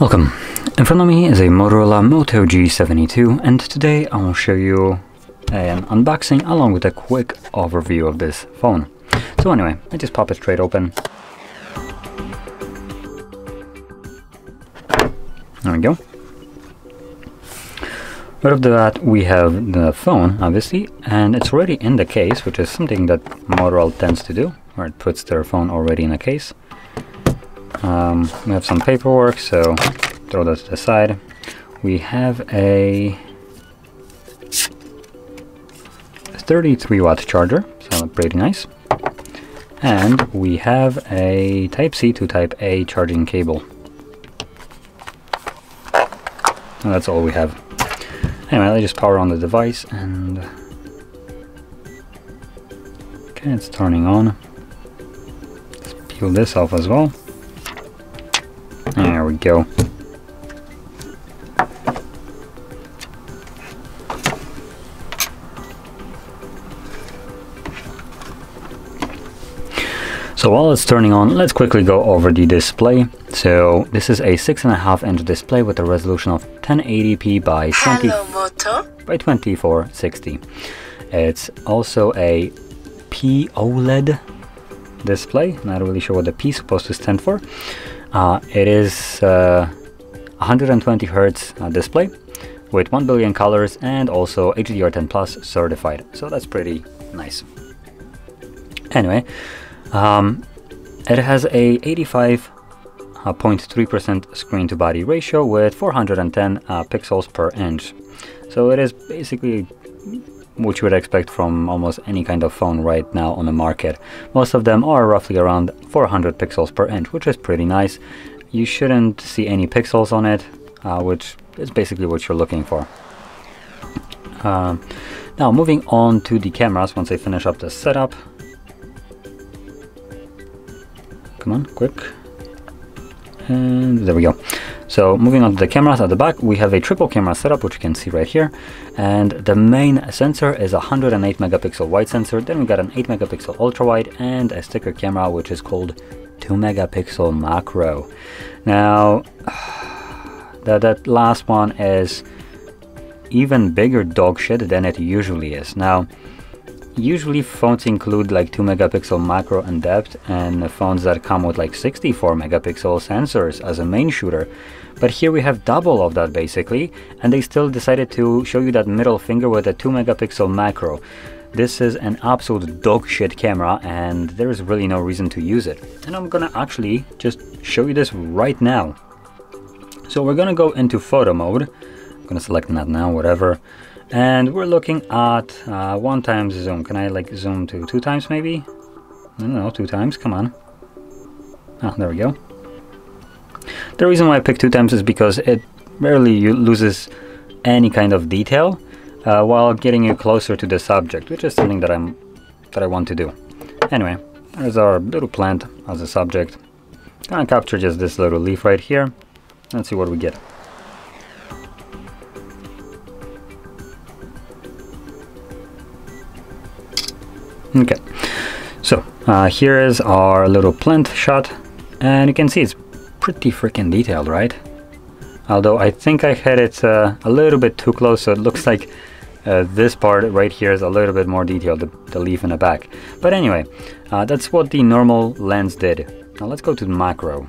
Welcome. In front of me is a Motorola Moto G72, and today I will show you an unboxing along with a quick overview of this phone. So anyway, I just pop it straight open. There we go. Right off the bat we have the phone, obviously, and it's already in the case, which is something that Motorola tends to do, where it puts their phone already in a case. We have some paperwork, so throw that to the side. We have a 33-watt charger, so pretty nice. And we have a Type-C to Type-A charging cable. And that's all we have. Anyway, let's just power on the device, and okay, it's turning on. Let's peel this off as well. There we go. So while it's turning on, let's quickly go over the display. So this is a 6.5-inch display with a resolution of 1080p by 2460. It's also a P-OLED display. Not really sure what the P is supposed to stand for. It is 120 Hz display with 1 billion colors and also HDR10 Plus certified. So that's pretty nice. Anyway, it has a 85.3% screen to body ratio with 410 pixels per inch. So it is basically what you would expect from almost any kind of phone right now on the market. Most of them are roughly around 400 pixels per inch, which is pretty nice. You shouldn't see any pixels on it, which is basically what you're looking for. Now moving on to the cameras, once I finish up the setup. Come on, quick. And there we go. So moving on to the cameras at the back, we have a triple camera setup, which you can see right here. And the main sensor is a 108 megapixel wide sensor. Then we got an 8 megapixel ultra wide and a sticker camera, which is called 2 megapixel macro. Now, that last one is even bigger dog shit than it usually is. Now, usually phones include like 2 megapixel macro and depth, and phones that come with like 64 megapixel sensors as a main shooter. But here we have double of that basically, and they still decided to show you that middle finger with a 2 megapixel macro. This is an absolute dog shit camera, and there is really no reason to use it. And I'm gonna actually just show you this right now. So we're gonna go into photo mode. I'm gonna select that now, whatever. And we're looking at 1 times zoom. Can I like zoom to 2 times maybe? No, 2 times, come on. Ah, there we go. The reason why I picked 2 times is because it rarely loses any kind of detail while getting you closer to the subject, which is something that I want to do. Anyway, there's our little plant as a subject. Gonna capture just this little leaf right here. Let's see what we get. Okay, so here is our little plant shot, and you can see it's pretty freaking detailed, right? Although I think I had it a little bit too close, so it looks like this part right here is a little bit more detailed, the leaf in the back. But anyway, that's what the normal lens did. Now let's go to the macro.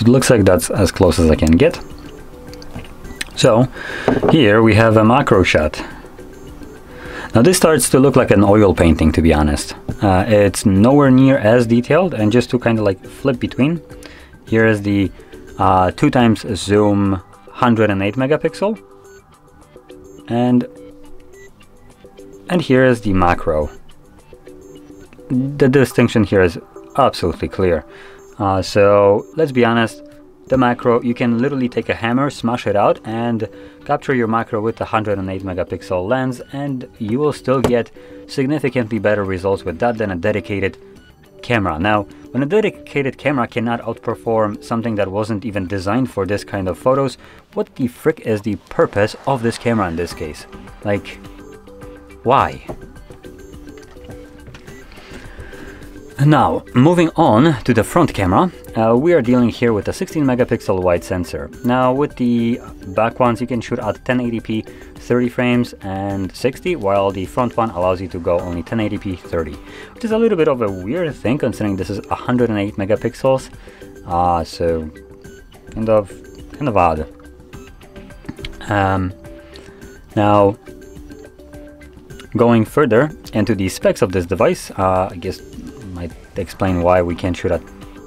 It looks like that's as close as I can get. So here we have a macro shot. Now this starts to look like an oil painting, to be honest. It's nowhere near as detailed, and just to kind of like flip between, here is the 2 times zoom 108 megapixel, and here is the macro. The distinction here is absolutely clear. So let's be honest, the macro, you can literally take a hammer, smash it out, and capture your macro with the 108 megapixel lens, and you will still get significantly better results with that than a dedicated camera. Now, when a dedicated camera cannot outperform something that wasn't even designed for this kind of photos, what the frick is the purpose of this camera in this case? Like, why? Now, moving on to the front camera, we are dealing here with a 16 megapixel wide sensor. Now, with the back ones, you can shoot at 1080p 30 frames and 60, while the front one allows you to go only 1080p 30, which is a little bit of a weird thing considering this is 108 megapixels. So kind of odd. Now, going further into the specs of this device, I guess might explain why we can't shoot at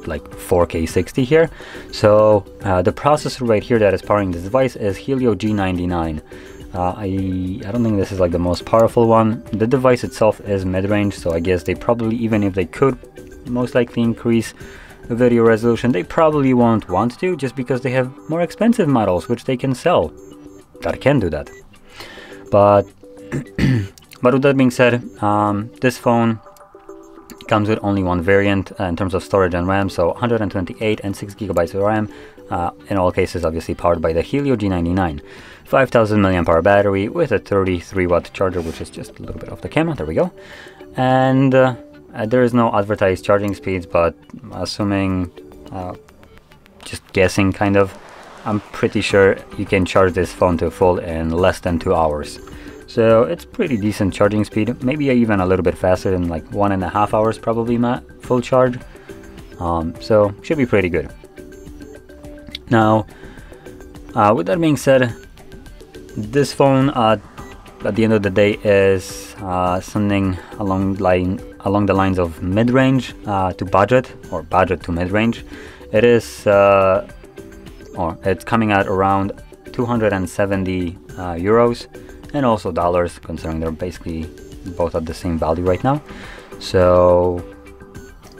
like 4K 60 here. So the processor right here that is powering this device is Helio G99. I don't think this is like the most powerful one. The device itself is mid-range, so I guess they probably, even if they could most likely increase the video resolution, they probably won't want to, just because they have more expensive models which they can sell that can do that. But but with that being said, this phone comes with only one variant in terms of storage and RAM, so 128 and 6 gigabytes of RAM, in all cases obviously powered by the Helio G99. 5000 mAh battery with a 33 watt charger, which is just a little bit off the camera, there we go. And there is no advertised charging speeds, but assuming, just guessing kind of, I'm pretty sure you can charge this phone to full in less than 2 hours. So it's pretty decent charging speed, maybe even a little bit faster than like 1.5 hours probably full charge. So should be pretty good. Now, with that being said, this phone at the end of the day is something along the lines of mid-range to budget, or budget to mid-range. It is, or it's coming at around 270 euros. And also dollars, considering they're basically both at the same value right now. So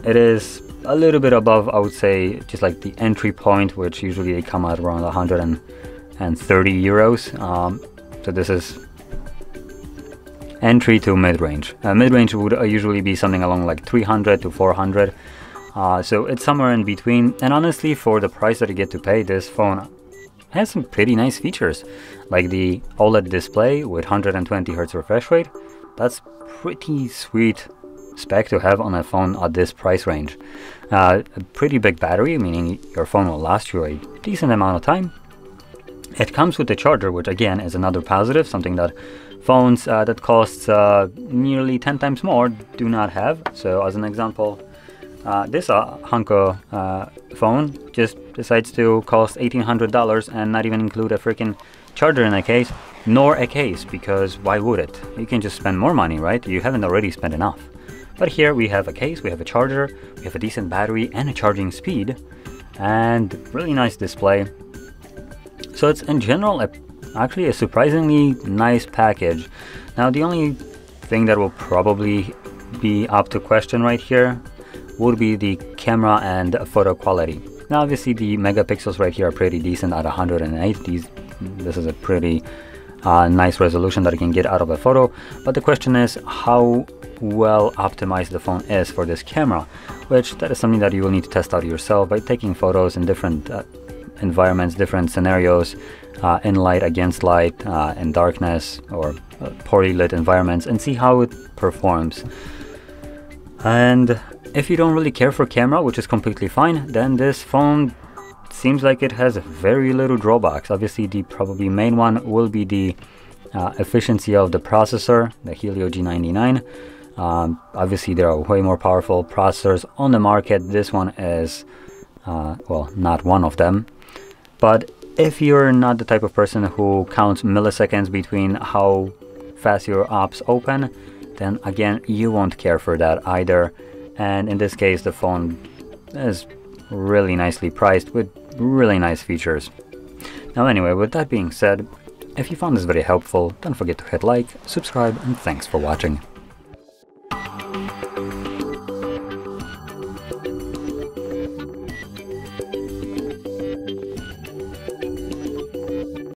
it is a little bit above, I would say, just like the entry point, which usually they come at around 130 euros. So this is entry to mid-range. Mid-range would usually be something along like 300 to 400. So it's somewhere in between. And honestly, for the price that you get to pay, this phone has some pretty nice features, like the OLED display with 120 Hz refresh rate. That's pretty sweet spec to have on a phone at this price range. A pretty big battery, meaning your phone will last you a decent amount of time. It comes with a charger, which again is another positive, something that phones that costs nearly 10 times more do not have. So as an example, this Hanko phone just decides to cost $1,800 and not even include a freaking charger in a case, nor a case, because why would it? You can just spend more money, right? You haven't already spent enough. But here we have a case, we have a charger, we have a decent battery and a charging speed, and really nice display. So it's in general actually a surprisingly nice package. Now the only thing that will probably be up to question right here would be the camera and photo quality. Now obviously the megapixels right here are pretty decent at 108. This is a pretty nice resolution that you can get out of a photo, but the question is how well optimized the phone is for this camera, which that is something that you will need to test out yourself by taking photos in different environments, different scenarios, in light, against light, in darkness, or poorly lit environments, and see how it performs. And if you don't really care for camera, which is completely fine, then this phone seems like it has very little drawbacks. Obviously the probably main one will be the efficiency of the processor, the Helio G99. Obviously there are way more powerful processors on the market. This one is well, not one of them. But if you're not the type of person who counts milliseconds between how fast your apps open, then again you won't care for that either. And in this case the phone is really nicely priced with really nice features. Now anyway, with that being said, if you found this video helpful, don't forget to hit like, subscribe, and thanks for watching.